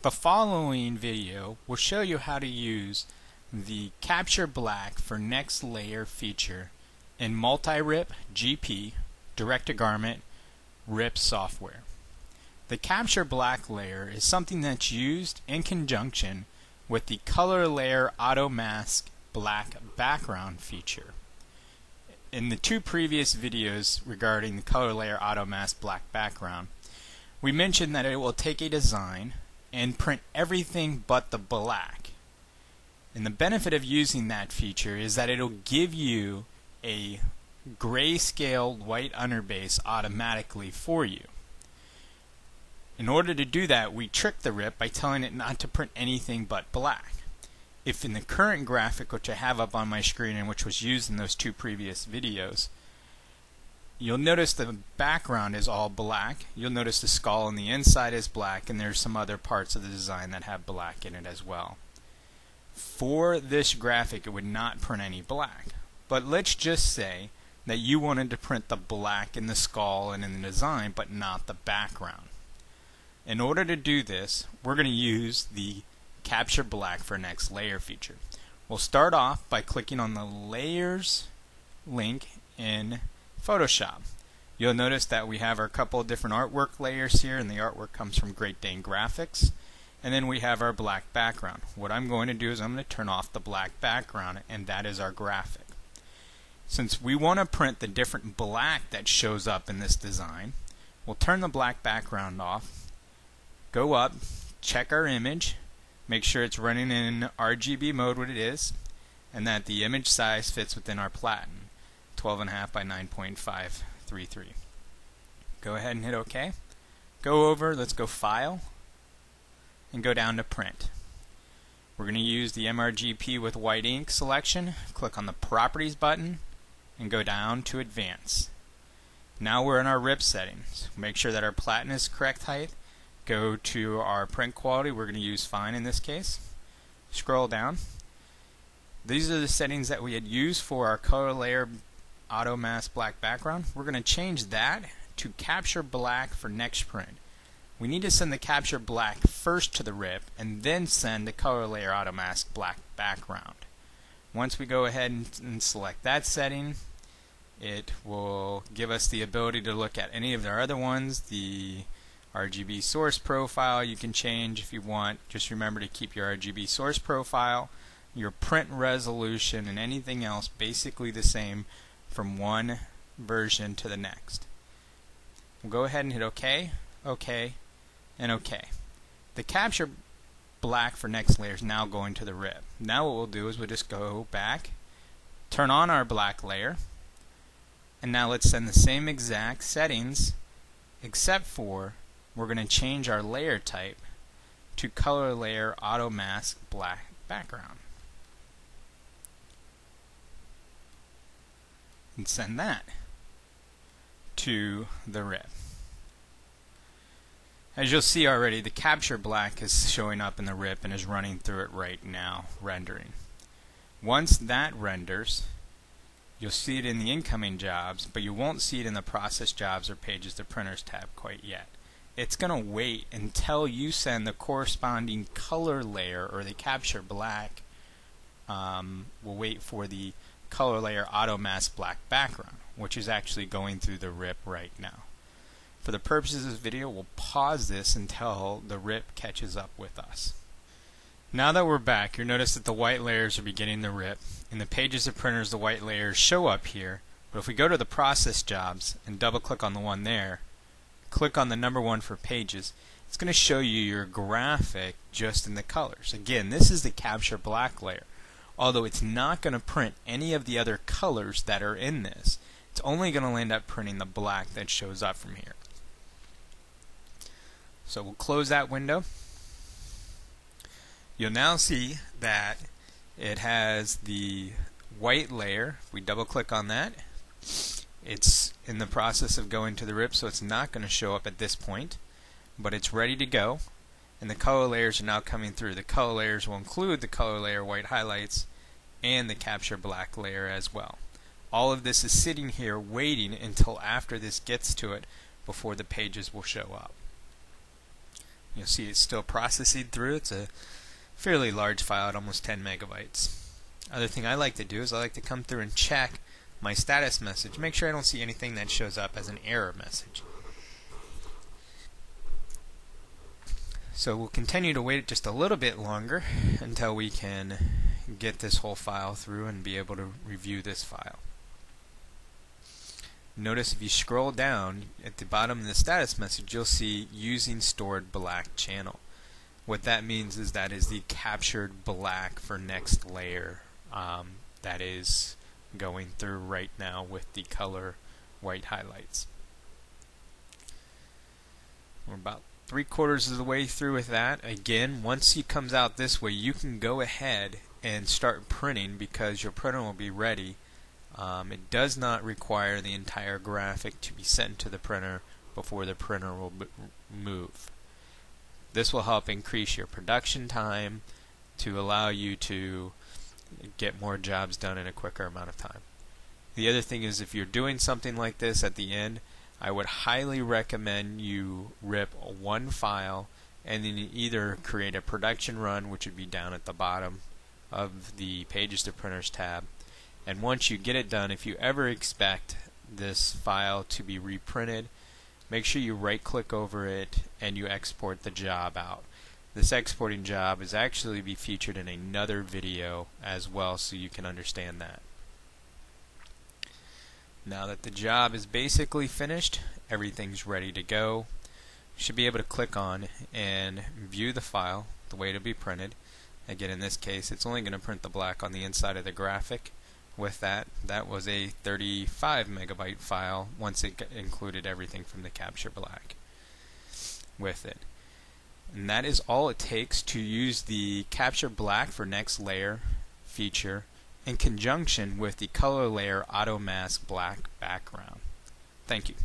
The following video will show you how to use the Capture Black for Next Layer feature in MultiRIP GP direct-to-garment RIP software. The Capture Black layer is something that's used in conjunction with the Color Layer Auto Mask Black Background feature. In the two previous videos regarding the Color Layer Auto Mask Black Background, we mentioned that it will take a design and print everything but the black. And the benefit of using that feature is that it'll give you a grayscale white underbase automatically for you. In order to do that, we trick the RIP by telling it not to print anything but black. If in the current graphic, which I have up on my screen and which was used in those two previous videos, you'll notice the background is all black. You'll notice the skull on the inside is black, and there's some other parts of the design that have black in it as well. For this graphic, it would not print any black. But let's just say that you wanted to print the black in the skull and in the design, but not the background. In order to do this, we're going to use the Capture Black for Next Layer feature. We'll start off by clicking on the Layers link in Photoshop. You'll notice that we have our couple of different artwork layers here, and the artwork comes from Great Dane Graphics. And then we have our black background. What I'm going to do is I'm going to turn off the black background, and that is our graphic. Since we want to print the different black that shows up in this design, we'll turn the black background off, go up, check our image, make sure it's running in RGB mode what it is, and that the image size fits within our platen, 12.5 by 9.533. Go ahead and hit OK. Go over, let's go File, and go down to Print. We're going to use the MRGP with white ink selection. Click on the Properties button and go down to Advance. Now we're in our RIP settings. Make sure that our platen is correct height. Go to our print quality. We're going to use Fine in this case. Scroll down. These are the settings that we had used for our Color Layer Auto Mask Black Background. We're going to change that to Capture Black for Next Print. We need to send the Capture Black first to the RIP and then send the Color Layer Auto Mask Black Background. Once we go ahead and select that setting, it will give us the ability to look at any of our other ones. The RGB source profile you can change if you want. Just remember to keep your RGB source profile, your print resolution, and anything else basically the same from one version to the next. We'll go ahead and hit OK, OK, and OK. The Capture Black for Next Layer is now going to the RIP. Now what we'll do is we'll just go back, turn on our black layer, and now let's send the same exact settings, except for we're going to change our layer type to Color Layer Auto Mask Black Background. And send that to the RIP. As you'll see already, the Capture Black is showing up in the RIP and is running through it right now, rendering. Once that renders, you'll see it in the incoming jobs, but you won't see it in the Process Jobs or Pages to Printers tab quite yet. It's going to wait until you send the corresponding color layer, or the Capture Black. We'll wait for the Color Layer Auto Mask Black Background, which is actually going through the RIP right now. For the purposes of this video, we'll pause this until the RIP catches up with us. Now that we're back, you'll notice that the white layers are beginning the RIP. In the Pages of Printers, the white layers show up here, but if we go to the Process Jobs and double click on the one there, click on the number 1 for Pages, it's going to show you your graphic just in the colors. Again, this is the Capture Black layer, although it's not going to print any of the other colors that are in this. It's only going to end up printing the black that shows up from here. So we'll close that window. You'll now see that it has the white layer. If we double click on that, it's in the process of going to the RIP, so it's not going to show up at this point, but it's ready to go, and the color layers are now coming through. The color layers will include the Color Layer White Highlights and the Capture Black layer as well. All of this is sitting here waiting until after this gets to it before the pages will show up. You'll see it's still processing through. It's a fairly large file at almost 10 megabytes. Other thing I like to do is I like to come through and check my status message, make sure I don't see anything that shows up as an error message. So we'll continue to wait just a little bit longer until we can get this whole file through and be able to review this file. Notice if you scroll down at the bottom of the status message, you'll see using stored black channel. What that means is that is the captured black for next layer that is going through right now with the color white highlights. We're about 3/4 of the way through with that. Again, once it comes out this way, you can go ahead and start printing because your printer will be ready. It does not require the entire graphic to be sent to the printer before the printer will move. This will help increase your production time to allow you to get more jobs done in a quicker amount of time. The other thing is, if you're doing something like this at the end, I would highly recommend you rip one file and then you either create a production run, which would be down at the bottom of the Pages to Printers tab. And once you get it done, if you ever expect this file to be reprinted, make sure you right click over it and you export the job out. This exporting job is actually be featured in another video as well, so you can understand that. Now that the job is basically finished, everything's ready to go. You should be able to click on and view the file the way it'll be printed. Again, in this case, it's only going to print the black on the inside of the graphic. With that was a 35 megabyte file once it included everything from the capture black with it. And that is all it takes to use the capture black for next layer feature in conjunction with the color layer auto mask black background. Thank you.